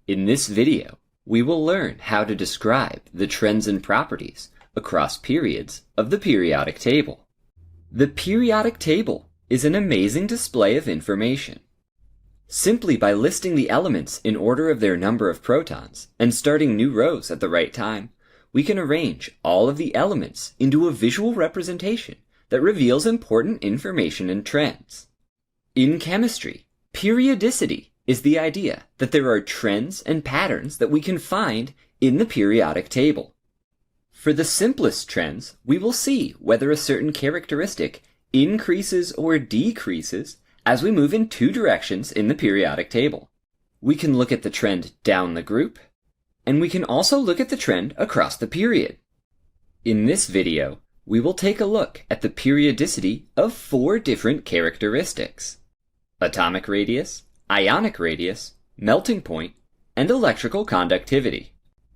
In this video, we will learn how to describe the trends and properties across periods of the periodic table. The periodic table is an amazing display of information. Simply by listing the elements in order of their number of protons and starting new rows at the right time, we can arrange all of the elements into a visual representation that reveals important information and trends. In chemistry, periodicity is the idea that there are trends and patterns that we can find in the periodic table. For the simplest trends, we will see whether a certain characteristic increases or decreases as we move in two directions in the periodic table. We can look at the trend down the group, and we can also look at the trend across the period. In this video, we will take a look at the periodicity of 4 different characteristics: atomic radius, ionic radius, melting point, and electrical conductivity.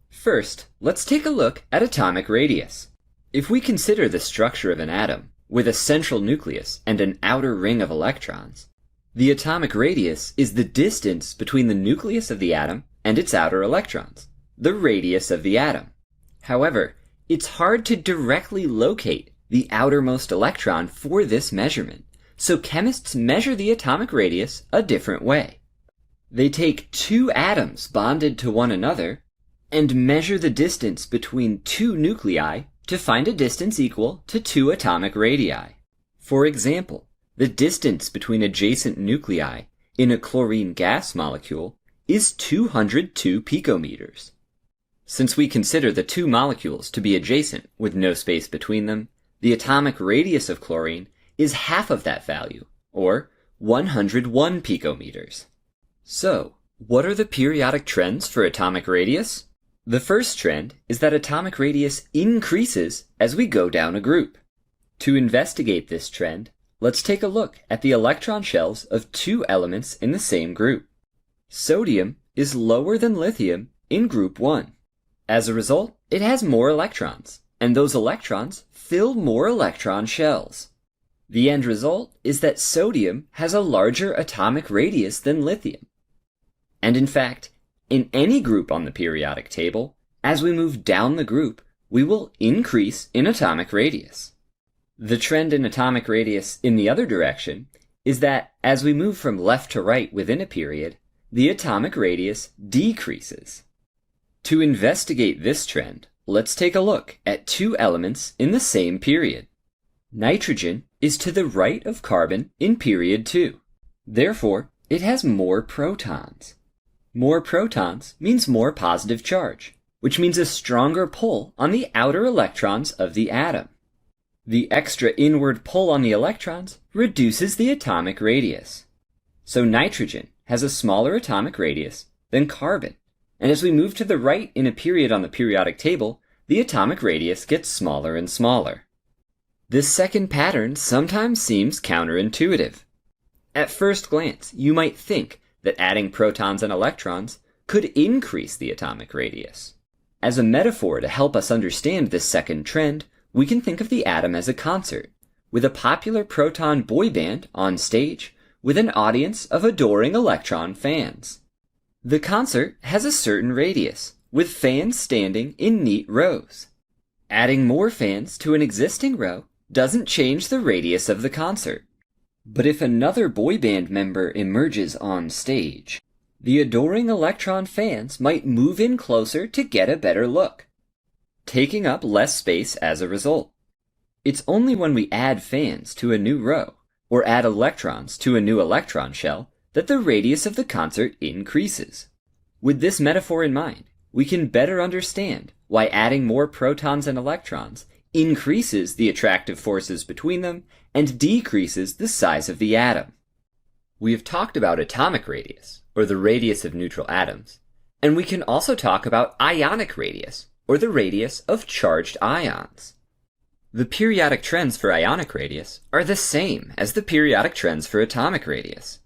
First, let's take a look at atomic radius. If we consider the structure of an atom, with a central nucleus and an outer ring of electrons, the atomic radius is the distance between the nucleus of the atom and its outer electrons, the radius of the atom. However, it's hard to directly locate the outermost electron for this measurement, so chemists measure the atomic radius a different way. They take 2 atoms bonded to one another and measure the distance between 2 nuclei to find a distance equal to 2 atomic radii. For example, the distance between adjacent nuclei in a chlorine gas molecule is 202 picometers. Since we consider the 2 molecules to be adjacent with no space between them, the atomic radius of chlorine is half of that value, or 101 picometers. So, what are the periodic trends for atomic radius? The first trend is that atomic radius increases as we go down a group. To investigate this trend, let's take a look at the electron shells of 2 elements in the same group. Sodium is lower than lithium in group 1. As a result, it has more electrons, and those electrons fill more electron shells. The end result is that sodium has a larger atomic radius than lithium. And in fact, in any group on the periodic table, as we move down the group, we will increase in atomic radius. The trend in atomic radius in the other direction is that as we move from left to right within a period, the atomic radius decreases. To investigate this trend, let's take a look at 2 elements in the same period. Nitrogen is to the right of carbon in period 2. Therefore, it has more protons. More protons means more positive charge, which means a stronger pull on the outer electrons of the atom. The extra inward pull on the electrons reduces the atomic radius. So nitrogen has a smaller atomic radius than carbon, and as we move to the right in a period on the periodic table, the atomic radius gets smaller and smaller. This second pattern sometimes seems counterintuitive. At first glance, you might think that adding protons and electrons could increase the atomic radius. As a metaphor to help us understand this second trend, we can think of the atom as a concert, with a popular proton boy band on stage with an audience of adoring electron fans. The concert has a certain radius, with fans standing in neat rows. Adding more fans to an existing row doesn't change the radius of the concert. But if another boy band member emerges on stage, the adoring electron fans might move in closer to get a better look, taking up less space as a result. It's only when we add fans to a new row, or add electrons to a new electron shell, that the radius of the concert increases. With this metaphor in mind, we can better understand why adding more protons and electrons increases the attractive forces between them and decreases the size of the atom. We have talked about atomic radius, or the radius of neutral atoms, and we can also talk about ionic radius, or the radius of charged ions. The periodic trends for ionic radius are the same as the periodic trends for atomic radius.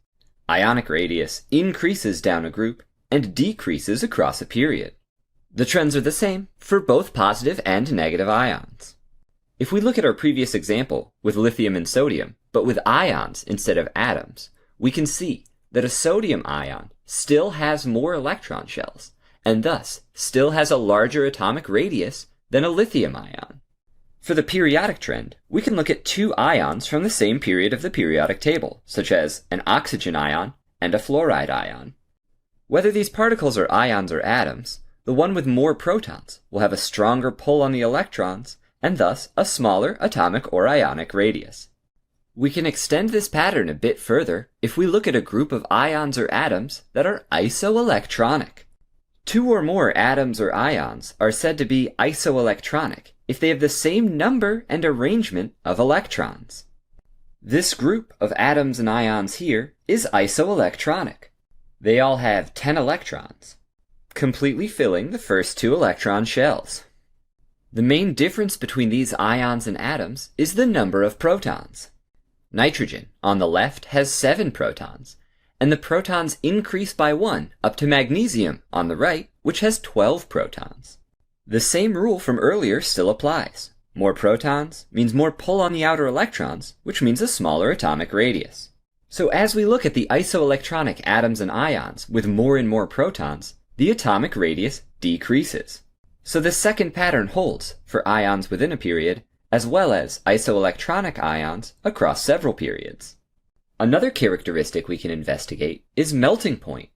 Ionic radius increases down a group and decreases across a period. The trends are the same for both positive and negative ions. If we look at our previous example with lithium and sodium, but with ions instead of atoms, we can see that a sodium ion still has more electron shells, and thus still has a larger atomic radius than a lithium ion. For the periodic trend, we can look at two ions from the same period of the periodic table, such as an oxygen ion and a fluoride ion. Whether these particles are ions or atoms, the one with more protons will have a stronger pull on the electrons and thus a smaller atomic or ionic radius. We can extend this pattern a bit further if we look at a group of ions or atoms that are isoelectronic. Two or more atoms or ions are said to be isoelectronic if they have the same number and arrangement of electrons. This group of atoms and ions here is isoelectronic. They all have 10 electrons, completely filling the first two electron shells. The main difference between these ions and atoms is the number of protons. Nitrogen, on the left, has 7 protons, and the protons increase by 1 up to magnesium, on the right, which has 12 protons. The same rule from earlier still applies. More protons means more pull on the outer electrons, which means a smaller atomic radius. So as we look at the isoelectronic atoms and ions with more and more protons, the atomic radius decreases. So the second pattern holds for ions within a period, as well as isoelectronic ions across several periods. Another characteristic we can investigate is melting point.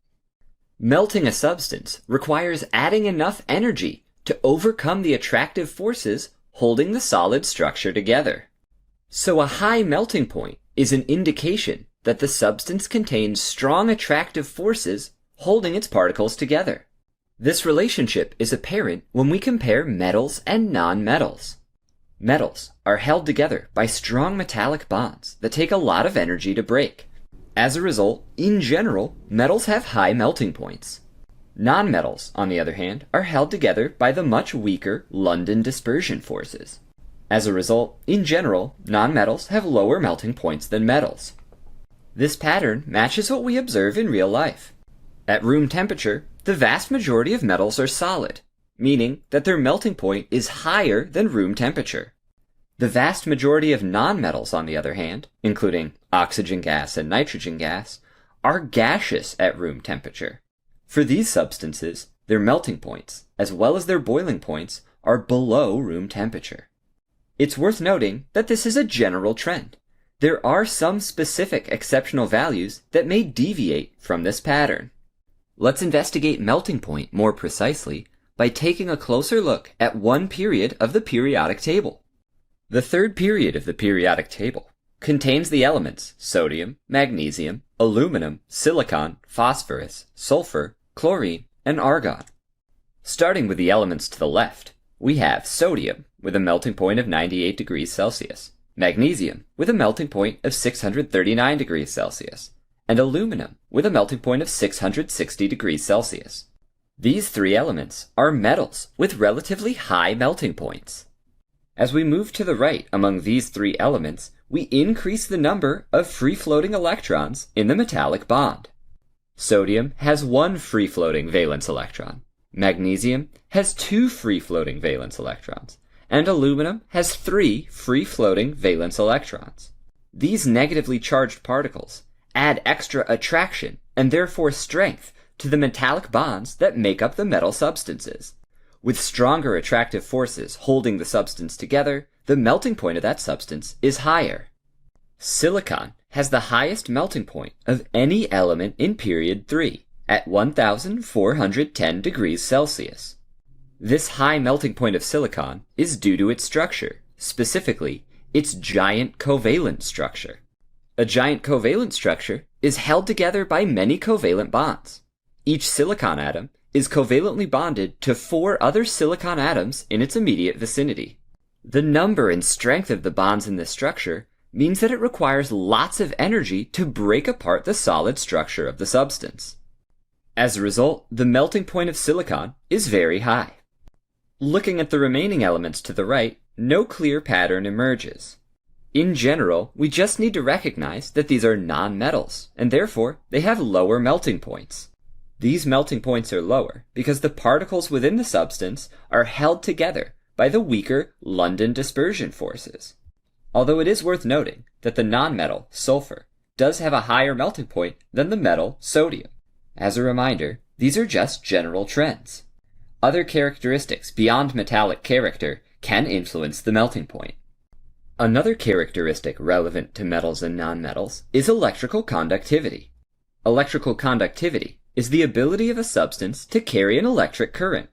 Melting a substance requires adding enough energy to overcome the attractive forces holding the solid structure together. So a high melting point is an indication that the substance contains strong attractive forces holding its particles together. This relationship is apparent when we compare metals and nonmetals. Metals are held together by strong metallic bonds that take a lot of energy to break. As a result, in general, metals have high melting points. Nonmetals, on the other hand, are held together by the much weaker London dispersion forces. As a result, in general, nonmetals have lower melting points than metals. This pattern matches what we observe in real life. At room temperature, the vast majority of metals are solid, meaning that their melting point is higher than room temperature. The vast majority of nonmetals, on the other hand, including oxygen gas and nitrogen gas, are gaseous at room temperature. For these substances, their melting points, as well as their boiling points, are below room temperature. It's worth noting that this is a general trend. There are some specific exceptional values that may deviate from this pattern. Let's investigate melting point more precisely by taking a closer look at one period of the periodic table. The third period of the periodic table contains the elements sodium, magnesium, aluminum, silicon, phosphorus, sulfur, chlorine, and argon. Starting with the elements to the left, we have sodium with a melting point of 98 degrees Celsius, magnesium with a melting point of 639 degrees Celsius, and aluminum with a melting point of 660 degrees Celsius. These three elements are metals with relatively high melting points. As we move to the right among these three elements, we increase the number of free-floating electrons in the metallic bond. Sodium has 1 free-floating valence electron, magnesium has 2 free-floating valence electrons, and aluminum has 3 free-floating valence electrons. These negatively charged particles add extra attraction and therefore strength to the metallic bonds that make up the metal substances. With stronger attractive forces holding the substance together, the melting point of that substance is higher. Silicon has the highest melting point of any element in period 3, at 1,410 degrees Celsius. This high melting point of silicon is due to its structure, specifically its giant covalent structure. A giant covalent structure is held together by many covalent bonds. Each silicon atom is covalently bonded to 4 other silicon atoms in its immediate vicinity. The number and strength of the bonds in this structure means that it requires lots of energy to break apart the solid structure of the substance. As a result, the melting point of silicon is very high. Looking at the remaining elements to the right, no clear pattern emerges. In general, we just need to recognize that these are nonmetals, and therefore they have lower melting points. These melting points are lower because the particles within the substance are held together by the weaker London dispersion forces. Although it is worth noting that the nonmetal, sulfur, does have a higher melting point than the metal sodium. As a reminder, these are just general trends. Other characteristics beyond metallic character can influence the melting point. Another characteristic relevant to metals and nonmetals is electrical conductivity. Electrical conductivity is the ability of a substance to carry an electric current.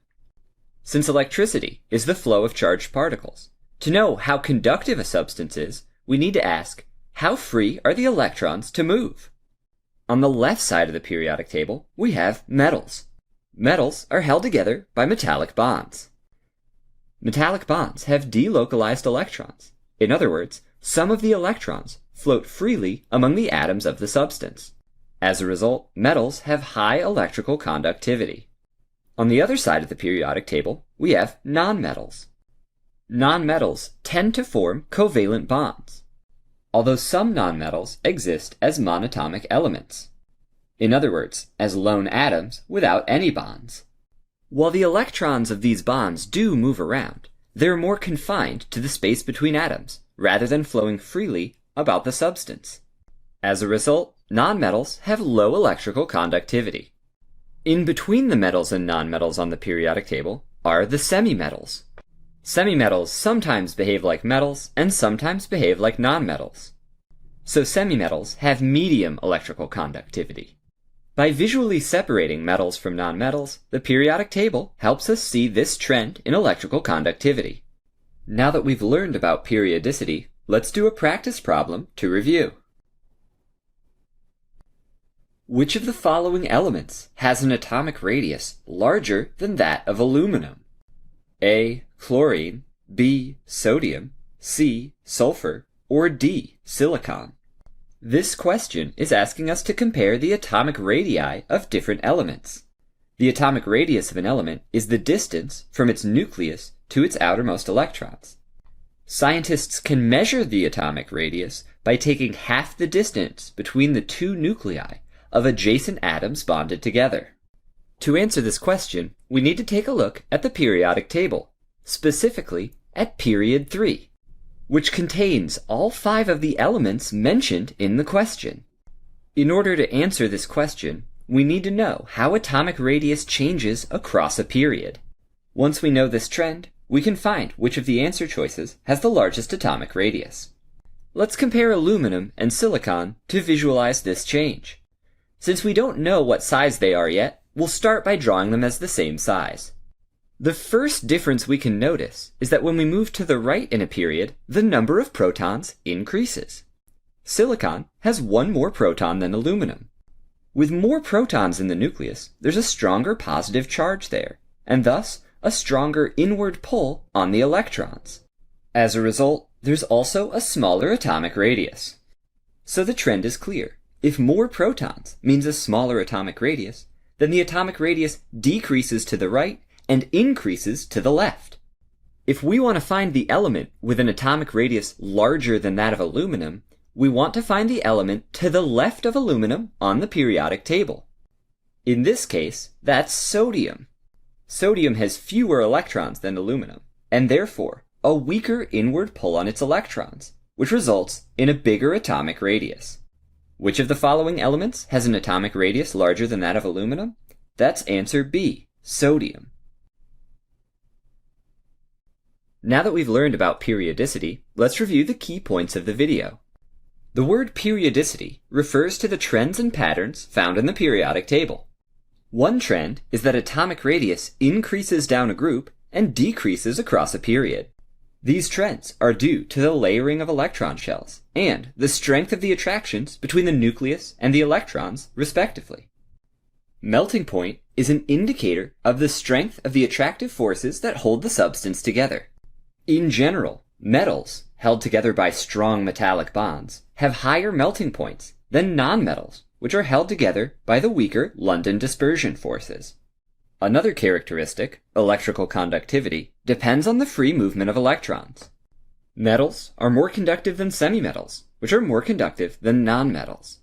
Since electricity is the flow of charged particles, to know how conductive a substance is, we need to ask, how free are the electrons to move? On the left side of the periodic table, we have metals. Metals are held together by metallic bonds. Metallic bonds have delocalized electrons. In other words, some of the electrons float freely among the atoms of the substance. As a result, metals have high electrical conductivity. On the other side of the periodic table, we have nonmetals. Nonmetals tend to form covalent bonds, although some nonmetals exist as monatomic elements. In other words, as lone atoms without any bonds. While the electrons of these bonds do move around, they're more confined to the space between atoms, rather than flowing freely about the substance. As a result, nonmetals have low electrical conductivity. In between the metals and nonmetals on the periodic table are the semimetals. Semimetals sometimes behave like metals and sometimes behave like nonmetals. So semimetals have medium electrical conductivity. By visually separating metals from nonmetals, the periodic table helps us see this trend in electrical conductivity. Now that we've learned about periodicity, let's do a practice problem to review. Which of the following elements has an atomic radius larger than that of aluminum? A. Chlorine, B. Sodium, C. Sulfur, or D. Silicon? This question is asking us to compare the atomic radii of different elements. The atomic radius of an element is the distance from its nucleus to its outermost electrons. Scientists can measure the atomic radius by taking half the distance between the two nuclei of adjacent atoms bonded together. To answer this question, we need to take a look at the periodic table, specifically at period 3. Which contains all 5 of the elements mentioned in the question. In order to answer this question, we need to know how atomic radius changes across a period. Once we know this trend, we can find which of the answer choices has the largest atomic radius. Let's compare aluminum and silicon to visualize this change. Since we don't know what size they are yet, we'll start by drawing them as the same size. The first difference we can notice is that when we move to the right in a period, the number of protons increases. Silicon has 1 more proton than aluminum. With more protons in the nucleus, there's a stronger positive charge there, and thus a stronger inward pull on the electrons. As a result, there's also a smaller atomic radius. So the trend is clear. If more protons means a smaller atomic radius, then the atomic radius decreases to the right and increases to the left. If we want to find the element with an atomic radius larger than that of aluminum, we want to find the element to the left of aluminum on the periodic table. In this case, that's sodium. Sodium has fewer electrons than aluminum, and therefore a weaker inward pull on its electrons, which results in a bigger atomic radius. Which of the following elements has an atomic radius larger than that of aluminum? That's answer B, sodium. Now that we've learned about periodicity, let's review the key points of the video. The word periodicity refers to the trends and patterns found in the periodic table. One trend is that atomic radius increases down a group and decreases across a period. These trends are due to the layering of electron shells and the strength of the attractions between the nucleus and the electrons, respectively. Melting point is an indicator of the strength of the attractive forces that hold the substance together. In general, metals, held together by strong metallic bonds, have higher melting points than nonmetals, which are held together by the weaker London dispersion forces. Another characteristic, electrical conductivity, depends on the free movement of electrons. Metals are more conductive than semimetals, which are more conductive than nonmetals.